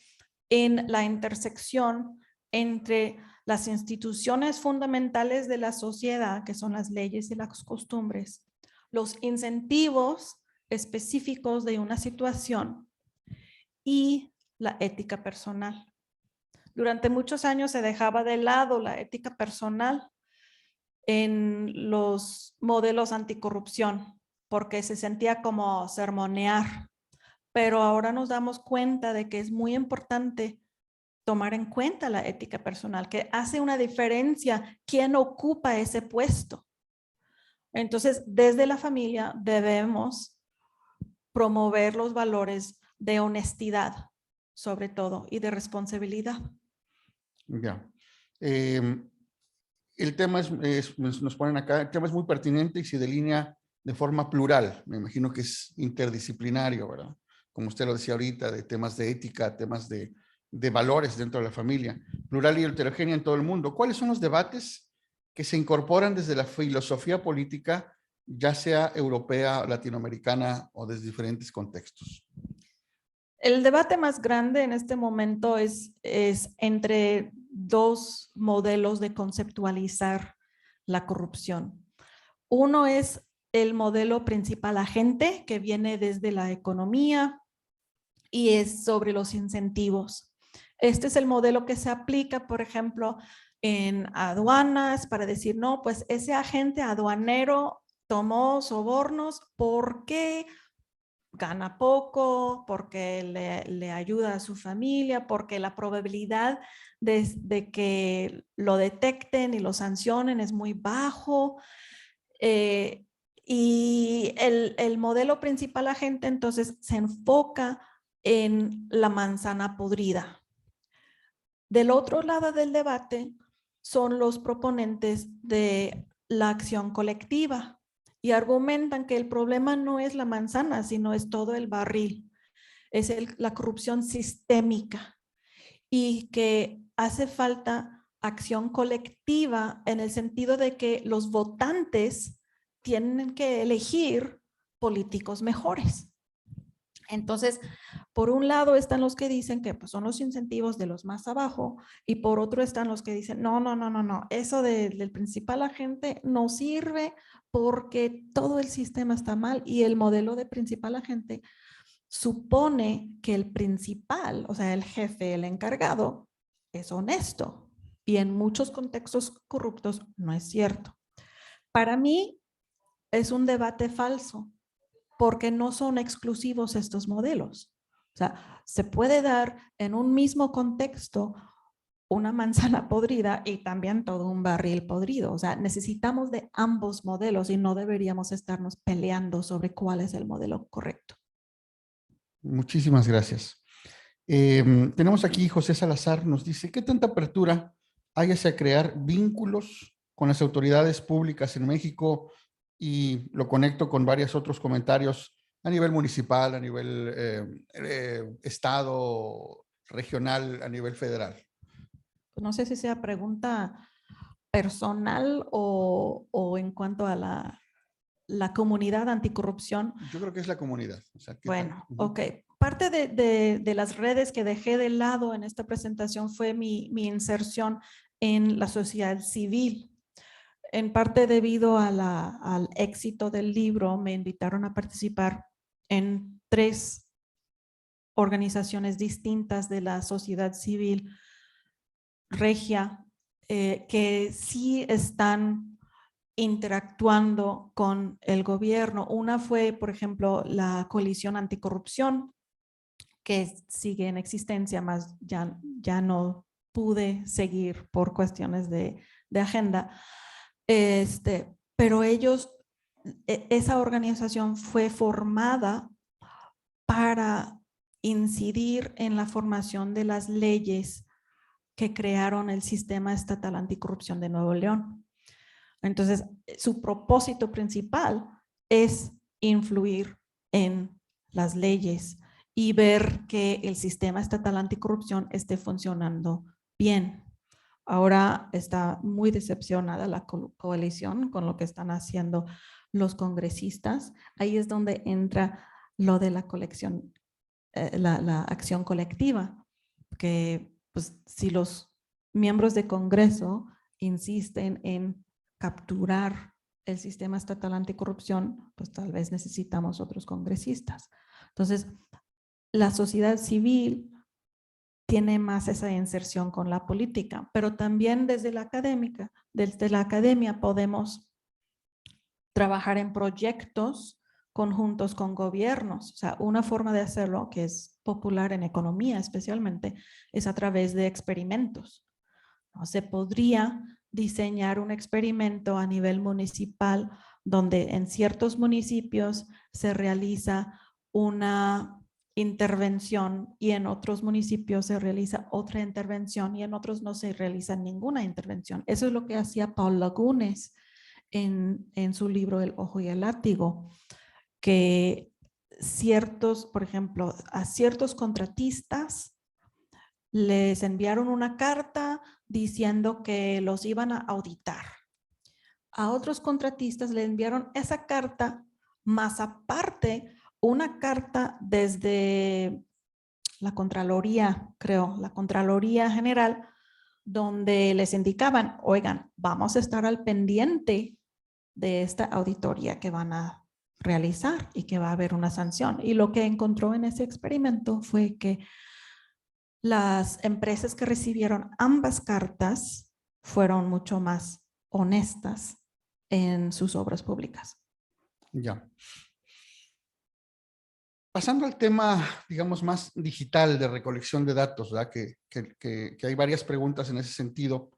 en la intersección entre las instituciones fundamentales de la sociedad, que son las leyes y las costumbres, los incentivos específicos de una situación y la ética personal. Durante muchos años se dejaba de lado la ética personal en los modelos anticorrupción porque se sentía como sermonear, pero ahora nos damos cuenta de que es muy importante tomar en cuenta la ética personal, que hace una diferencia quién ocupa ese puesto. Entonces, desde la familia debemos promover los valores de honestidad, sobre todo, y de responsabilidad.
Ya. El tema nos ponen acá, el tema es muy pertinente y se delinea de forma plural. Me imagino que es interdisciplinario, ¿verdad? Como usted lo decía ahorita, de temas de ética, temas de valores dentro de la familia, plural y heterogénea en todo el mundo. ¿Cuáles son los debates que se incorporan desde la filosofía política, ya sea europea, latinoamericana o desde diferentes contextos?
El debate más grande en este momento es entre dos modelos de conceptualizar la corrupción. Uno es el modelo principal agente, que viene desde la economía y es sobre los incentivos. Este es el modelo que se aplica, por ejemplo, en aduanas para decir, no, pues ese agente aduanero tomó sobornos porque gana poco, porque le ayuda a su familia, porque la probabilidad de que lo detecten y lo sancionen es muy bajo. Y el modelo principal agente entonces se enfoca en la manzana podrida. Del otro lado del debate son los proponentes de la acción colectiva y argumentan que el problema no es la manzana, sino es todo el barril. Es la corrupción sistémica y que hace falta acción colectiva en el sentido de que los votantes tienen que elegir políticos mejores. Entonces, por un lado están los que dicen que pues, son los incentivos de los más abajo y por otro están los que dicen, no, eso del principal agente no sirve porque todo el sistema está mal y el modelo de principal agente supone que el principal, o sea, el jefe, el encargado, es honesto y en muchos contextos corruptos no es cierto. Para mí es un debate falso porque no son exclusivos estos modelos. O sea, se puede dar en un mismo contexto una manzana podrida y también todo un barril podrido. O sea, necesitamos de ambos modelos y no deberíamos estarnos peleando sobre cuál es el modelo correcto.
Muchísimas gracias. Tenemos aquí José Salazar, nos dice, ¿qué tanta apertura hay hacia crear vínculos con las autoridades públicas en México? Y lo conecto con varios otros comentarios a nivel municipal, a nivel estado, regional, a nivel federal.
No sé si sea pregunta personal o en cuanto a la comunidad anticorrupción.
Yo creo que es la comunidad. O sea,
Bueno, ok. Parte de las redes que dejé de lado en esta presentación fue mi inserción en la sociedad civil. En parte debido al éxito del libro, me invitaron a participar en 3 organizaciones distintas de la sociedad civil regia que sí están interactuando con el gobierno. Una fue, por ejemplo, la Coalición Anticorrupción, que sigue en existencia, más ya no pude seguir por cuestiones de agenda. Pero ellos, esa organización fue formada para incidir en la formación de las leyes que crearon el Sistema Estatal Anticorrupción de Nuevo León. Entonces, su propósito principal es influir en las leyes y ver que el Sistema Estatal Anticorrupción esté funcionando bien. Ahora está muy decepcionada la coalición con lo que están haciendo los congresistas. Ahí es donde entra lo de la colección, la acción colectiva, que pues, si los miembros de Congreso insisten en capturar el sistema estatal anticorrupción, pues tal vez necesitamos otros congresistas. Entonces, la sociedad civil tiene más esa inserción con la política, pero también desde la academia podemos trabajar en proyectos conjuntos con gobiernos. O sea, una forma de hacerlo que es popular en economía especialmente es a través de experimentos. ¿No? Se podría diseñar un experimento a nivel municipal donde en ciertos municipios se realiza una intervención y en otros municipios se realiza otra intervención y en otros no se realiza ninguna intervención. Eso es lo que hacía Paul Lagunes en su libro El Ojo y el Látigo, que ciertos, por ejemplo, a ciertos contratistas les enviaron una carta diciendo que los iban a auditar. A otros contratistas le enviaron esa carta, más aparte una carta desde la Contraloría, creo, la Contraloría General, donde les indicaban, oigan, vamos a estar al pendiente de esta auditoría que van a realizar y que va a haber una sanción. Y lo que encontró en ese experimento fue que las empresas que recibieron ambas cartas fueron mucho más honestas en sus obras públicas.
Ya. Pasando al tema, digamos, más digital de recolección de datos, ¿verdad? Que hay varias preguntas en ese sentido.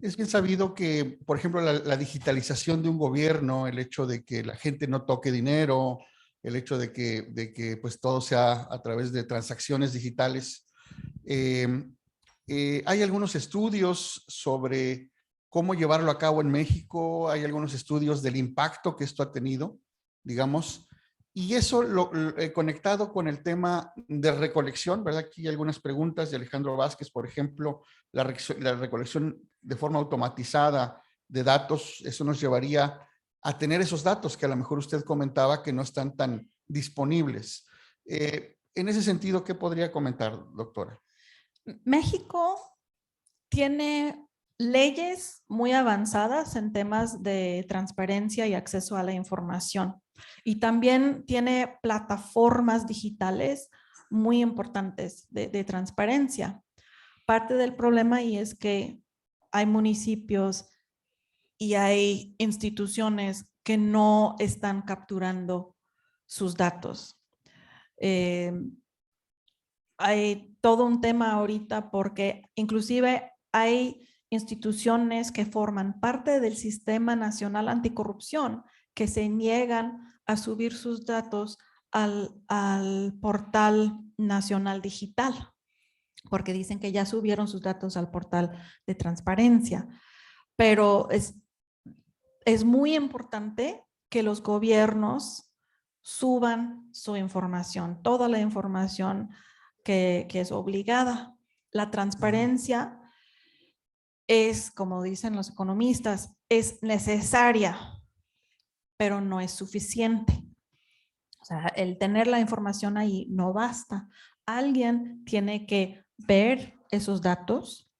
Es bien sabido que, por ejemplo, la digitalización de un gobierno, el hecho de que la gente no toque dinero, el hecho de que pues todo sea a través de transacciones digitales. Hay algunos estudios sobre cómo llevarlo a cabo en México, hay algunos estudios del impacto que esto ha tenido, digamos, y eso conectado con el tema de recolección, ¿verdad? Aquí hay algunas preguntas de Alejandro Vázquez, por ejemplo, la recolección de forma automatizada de datos, eso nos llevaría a tener esos datos que a lo mejor usted comentaba que no están tan disponibles. En ese sentido, ¿qué podría comentar, doctora?
México tiene leyes muy avanzadas en temas de transparencia y acceso a la información. Y también tiene plataformas digitales muy importantes de transparencia. Parte del problema ahí es que hay municipios y hay instituciones que no están capturando sus datos. Hay todo un tema ahorita porque inclusive hay instituciones que forman parte del Sistema Nacional Anticorrupción que se niegan a subir sus datos al portal nacional digital, porque dicen que ya subieron sus datos al portal de transparencia. Pero es muy importante que los gobiernos suban su información, toda la información que es obligada. La transparencia es, como dicen los economistas, es necesaria, pero no es suficiente. O sea, el tener la información ahí no basta. Alguien tiene que ver esos datos,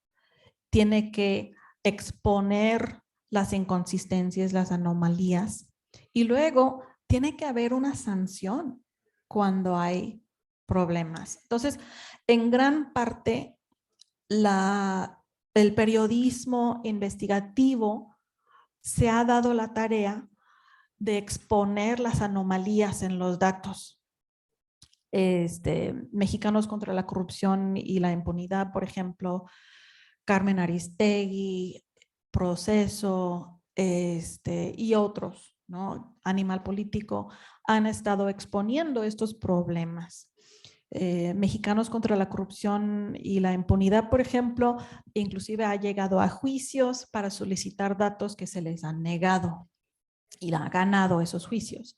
tiene que exponer las inconsistencias, las anomalías, y luego tiene que haber una sanción cuando hay problemas. Entonces, en gran parte, el periodismo investigativo se ha dado la tarea de exponer las anomalías en los datos. Mexicanos contra la Corrupción y la Impunidad, por ejemplo, Carmen Aristegui, Proceso, y otros, ¿no? Animal Político, han estado exponiendo estos problemas. Mexicanos contra la Corrupción y la Impunidad, por ejemplo, inclusive ha llegado a juicios para solicitar datos que se les han negado y ha ganado esos juicios.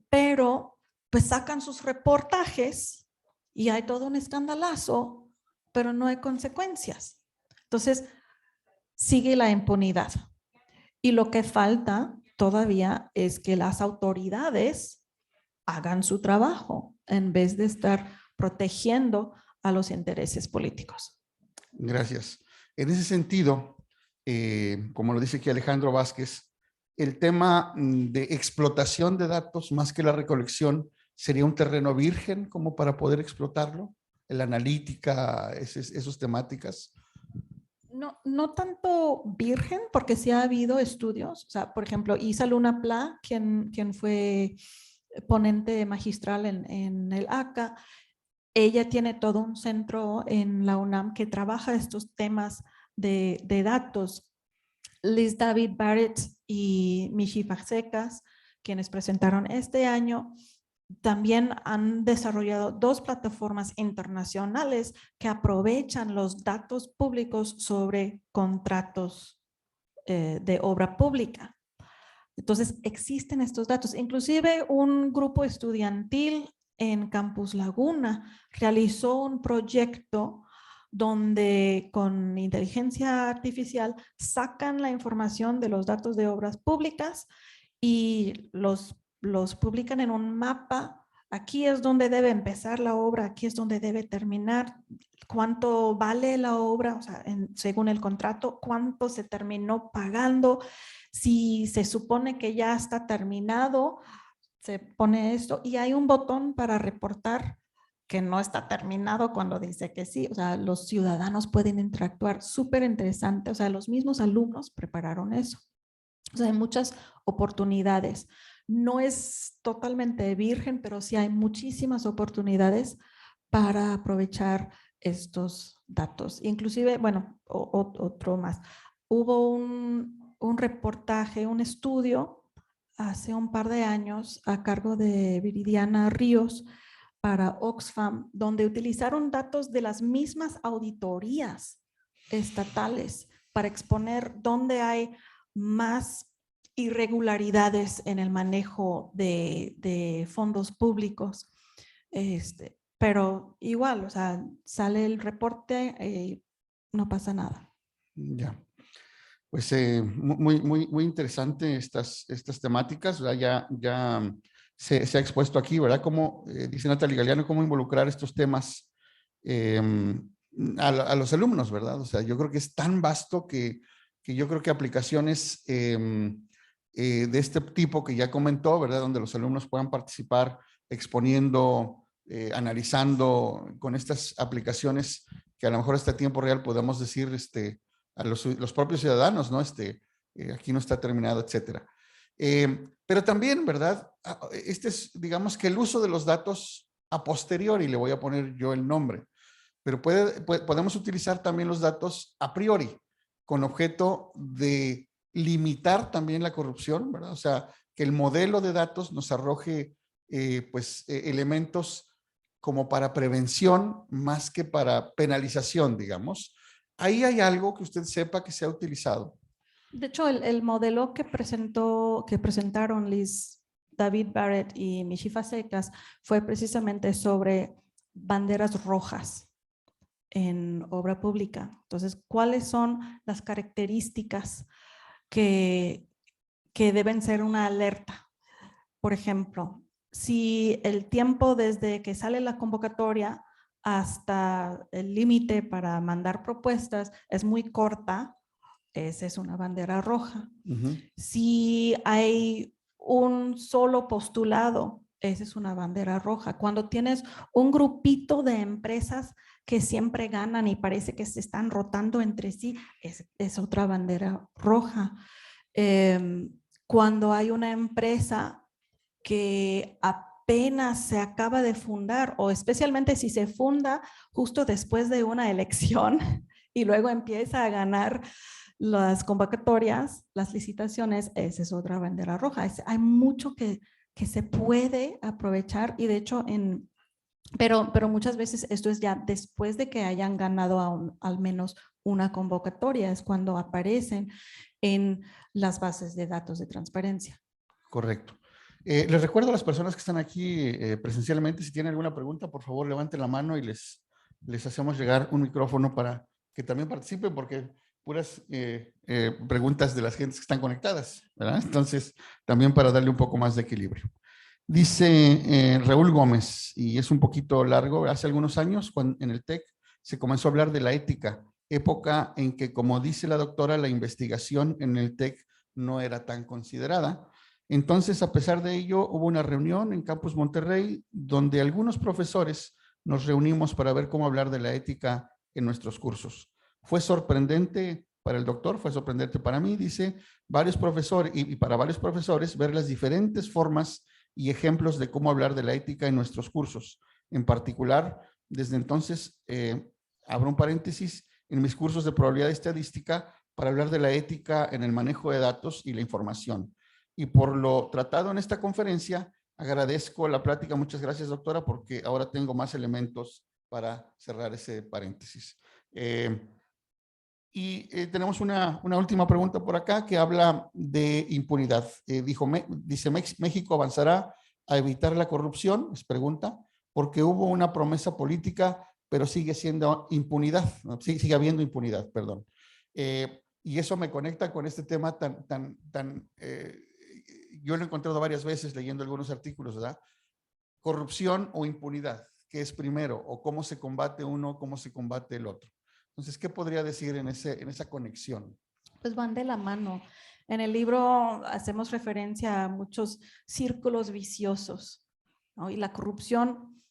Pero pues sacan sus reportajes y hay todo un escandalazo, pero no hay consecuencias. Entonces, sigue la impunidad. Y lo que falta todavía es que las autoridades hagan su trabajo en vez de estar protegiendo a los intereses políticos.
Gracias. En ese sentido, como lo dice aquí Alejandro Vázquez, el tema de explotación de datos más que la recolección sería un terreno virgen como para poder explotarlo, la analítica, esas temáticas.
No tanto virgen, porque sí ha habido estudios. O sea, por ejemplo, Isa Luna Pla, quien fue ponente magistral en el ACA, ella tiene todo un centro en la UNAM que trabaja estos temas de datos. Liz David Barrett y Michi Farsecas, quienes presentaron este año, también han desarrollado 2 plataformas internacionales que aprovechan los datos públicos sobre contratos de obra pública. Entonces, existen estos datos. Inclusive un grupo estudiantil en Campus Laguna realizó un proyecto donde con inteligencia artificial sacan la información de los datos de obras públicas y los publican en un mapa. Aquí es donde debe empezar la obra, aquí es donde debe terminar, cuánto vale la obra, o sea, según el contrato, cuánto se terminó pagando, si se supone que ya está terminado, se pone esto y hay un botón para reportar que no está terminado cuando dice que sí. O sea, los ciudadanos pueden interactuar, súper interesante. O sea, los mismos alumnos prepararon eso. O sea, hay muchas oportunidades. No es totalmente virgen, pero sí hay muchísimas oportunidades para aprovechar estos datos. Inclusive, bueno, otro más. Hubo un reportaje, un estudio hace un par de años a cargo de Viridiana Ríos para Oxfam, donde utilizaron datos de las mismas auditorías estatales para exponer dónde hay más irregularidades en el manejo de fondos públicos. Pero igual, o sea, sale el reporte y no pasa nada.
Ya. Pues muy interesante estas temáticas. Ya se ha expuesto aquí, ¿verdad? Como dice Natalie Galeano, cómo involucrar estos temas a los alumnos, ¿verdad? O sea, yo creo que es tan vasto que yo creo que aplicaciones de este tipo que ya comentó, ¿verdad? Donde los alumnos puedan participar exponiendo, analizando con estas aplicaciones que a lo mejor hasta tiempo real podemos decir a los propios ciudadanos, ¿no? Aquí no está terminado, etcétera. Pero también, ¿verdad? Este es, digamos que el uso de los datos a posteriori, le voy a poner yo el nombre, pero podemos utilizar también los datos a priori, con objeto de limitar también la corrupción, ¿verdad? O sea, que el modelo de datos nos arroje elementos como para prevención más que para penalización, digamos. Ahí hay algo que usted sepa que se ha utilizado.
De hecho, el modelo que presentaron Liz, David Barrett y Mishifa Secas fue precisamente sobre banderas rojas en obra pública. Entonces, ¿cuáles son las características que deben ser una alerta? Por ejemplo, si el tiempo desde que sale la convocatoria hasta el límite para mandar propuestas es muy corta, esa es una bandera roja. Si hay un solo postulado, esa es una bandera roja. Cuando tienes un grupito de empresas que siempre ganan y parece que se están rotando entre sí, es otra bandera roja. Cuando hay una empresa que apenas se acaba de fundar, o especialmente si se funda justo después de una elección y luego empieza a ganar las convocatorias, las licitaciones, esa es otra bandera roja. Hay mucho que se puede aprovechar y de hecho pero muchas veces esto es ya después de que hayan ganado al menos una convocatoria, es cuando aparecen en las bases de datos de transparencia.
Correcto. Les recuerdo a las personas que están aquí presencialmente, si tienen alguna pregunta, por favor levanten la mano y les hacemos llegar un micrófono para que también participen, porque puras preguntas de las gentes que están conectadas, ¿verdad? Entonces, también para darle un poco más de equilibrio. Dice Raúl Gómez, y es un poquito largo, hace algunos años cuando en el TEC se comenzó a hablar de la ética, época en que, como dice la doctora, la investigación en el TEC no era tan considerada. Entonces, a pesar de ello, hubo una reunión en Campus Monterrey donde algunos profesores nos reunimos para ver cómo hablar de la ética en nuestros cursos. Fue sorprendente para el doctor, fue sorprendente para mí, dice, varios profesores y para varios profesores ver las diferentes formas y ejemplos de cómo hablar de la ética en nuestros cursos. En particular, desde entonces, abro un paréntesis, en mis cursos de probabilidad estadística para hablar de la ética en el manejo de datos y la información. Y por lo tratado en esta conferencia, agradezco la plática. Muchas gracias, doctora, porque ahora tengo más elementos para cerrar ese paréntesis. Tenemos una última pregunta por acá que habla de impunidad. Dice, México avanzará a evitar la corrupción, es pregunta, porque hubo una promesa política, pero sigue siendo impunidad, ¿no? Sigue habiendo impunidad, perdón. Y eso me conecta con este tema yo lo he encontrado varias veces leyendo algunos artículos, ¿verdad? Corrupción o impunidad, ¿qué es primero? O cómo se combate uno, cómo se combate el otro. Entonces, ¿qué podría decir en esa conexión?
Pues van de la mano. En el libro hacemos referencia a muchos círculos viciosos, ¿no? Y la corrupción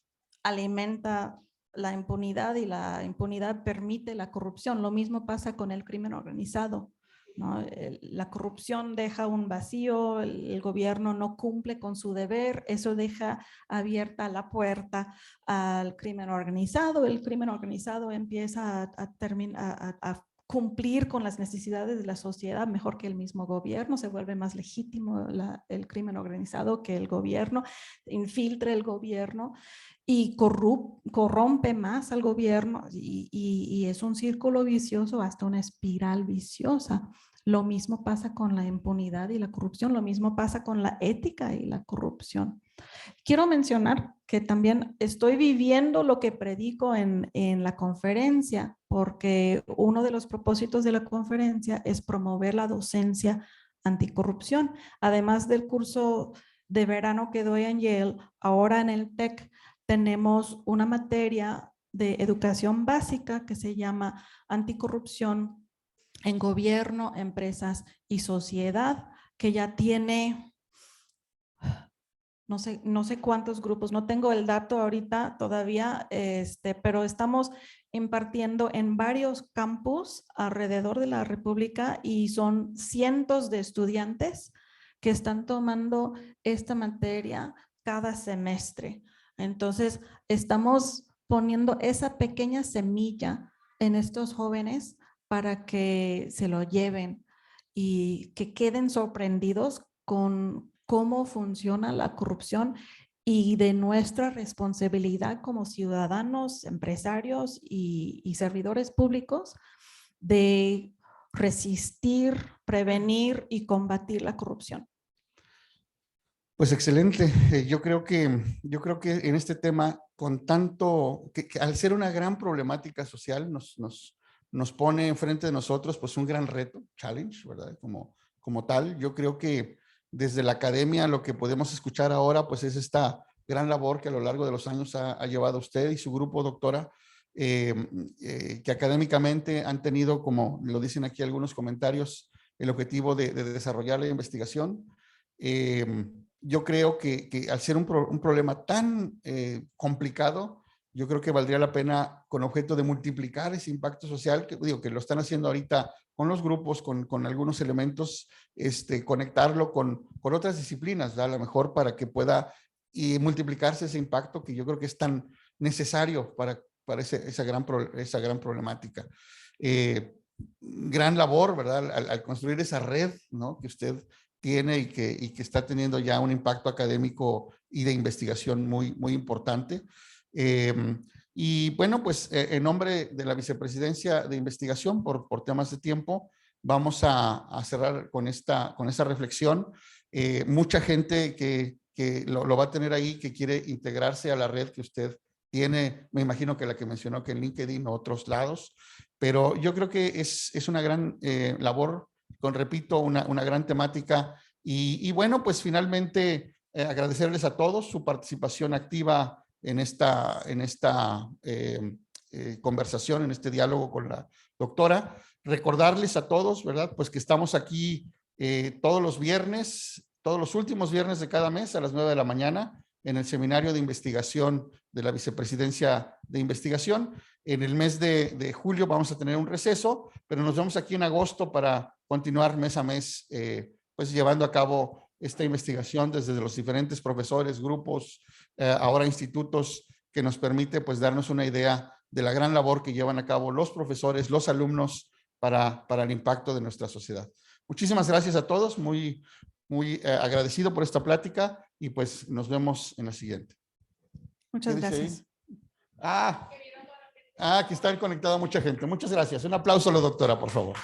alimenta la impunidad y la impunidad permite la corrupción. Lo mismo pasa con el crimen organizado, ¿no? La corrupción deja un vacío, el gobierno no cumple con su deber, eso deja abierta la puerta al crimen organizado, el crimen organizado empieza a cumplir con las necesidades de la sociedad mejor que el mismo gobierno, se vuelve más legítimo el crimen organizado que el gobierno, infiltra el gobierno y corrompe más al gobierno y es un círculo vicioso hasta una espiral viciosa. Lo mismo pasa con la impunidad y la corrupción, lo mismo pasa con la ética y la corrupción. Quiero mencionar que también estoy viviendo lo que predico en la conferencia, porque uno de los propósitos de la conferencia es promover la docencia anticorrupción. Además del curso de verano que doy en Yale, ahora en el TEC tenemos una materia de educación básica que se llama anticorrupción en gobierno, empresas y sociedad, que ya tiene no sé cuántos grupos, no tengo el dato ahorita todavía, pero estamos impartiendo en varios campus alrededor de la República y son cientos de estudiantes que están tomando esta materia cada semestre. Entonces, estamos poniendo esa pequeña semilla en estos jóvenes para que se lo lleven y que queden sorprendidos con cómo funciona la corrupción y de nuestra responsabilidad como ciudadanos, empresarios y servidores públicos de resistir, prevenir y combatir la corrupción.
Pues excelente. Yo creo que en este tema, con tanto, que al ser una gran problemática social, nos pone enfrente de nosotros pues un gran reto, challenge, ¿verdad? Como tal, yo creo que desde la academia lo que podemos escuchar ahora pues es esta gran labor que a lo largo de los años ha llevado usted y su grupo, doctora, que académicamente han tenido, como lo dicen aquí algunos comentarios, el objetivo de desarrollar la investigación. Yo creo que al ser un problema tan complicado, yo creo que valdría la pena, con objeto de multiplicar ese impacto social, que digo que lo están haciendo ahorita con los grupos, con algunos elementos, conectarlo con otras disciplinas, ¿verdad? A lo mejor para que pueda multiplicarse ese impacto que yo creo que es tan necesario para esa gran problemática. Gran labor, ¿verdad? Al construir esa red, ¿no? Que usted tiene y que está teniendo ya un impacto académico y de investigación muy importante. Y bueno, pues en nombre de la Vicepresidencia de Investigación, por temas de tiempo, vamos a cerrar con esa reflexión. Mucha gente que lo va a tener ahí, que quiere integrarse a la red que usted tiene, me imagino que la que mencionó que en LinkedIn o otros lados, pero yo creo que es una gran labor, repito, una gran temática. Y bueno, pues finalmente agradecerles a todos su participación activa en esta conversación, en este diálogo con la doctora. Recordarles a todos, ¿verdad? Pues que estamos aquí todos los viernes, todos los últimos viernes de cada mes a las 9 de la mañana en el seminario de investigación de la Vicepresidencia de Investigación. En el mes de julio vamos a tener un receso, pero nos vemos aquí en agosto para continuar mes a mes, pues llevando a cabo esta investigación desde los diferentes profesores, grupos, ahora institutos, que nos permite pues darnos una idea de la gran labor que llevan a cabo los profesores, los alumnos para el impacto de nuestra sociedad. Muchísimas gracias a todos, muy agradecido por esta plática y pues nos vemos en la siguiente.
Muchas gracias.
Aquí está conectada mucha gente. Muchas gracias. Un aplauso a la doctora, por favor.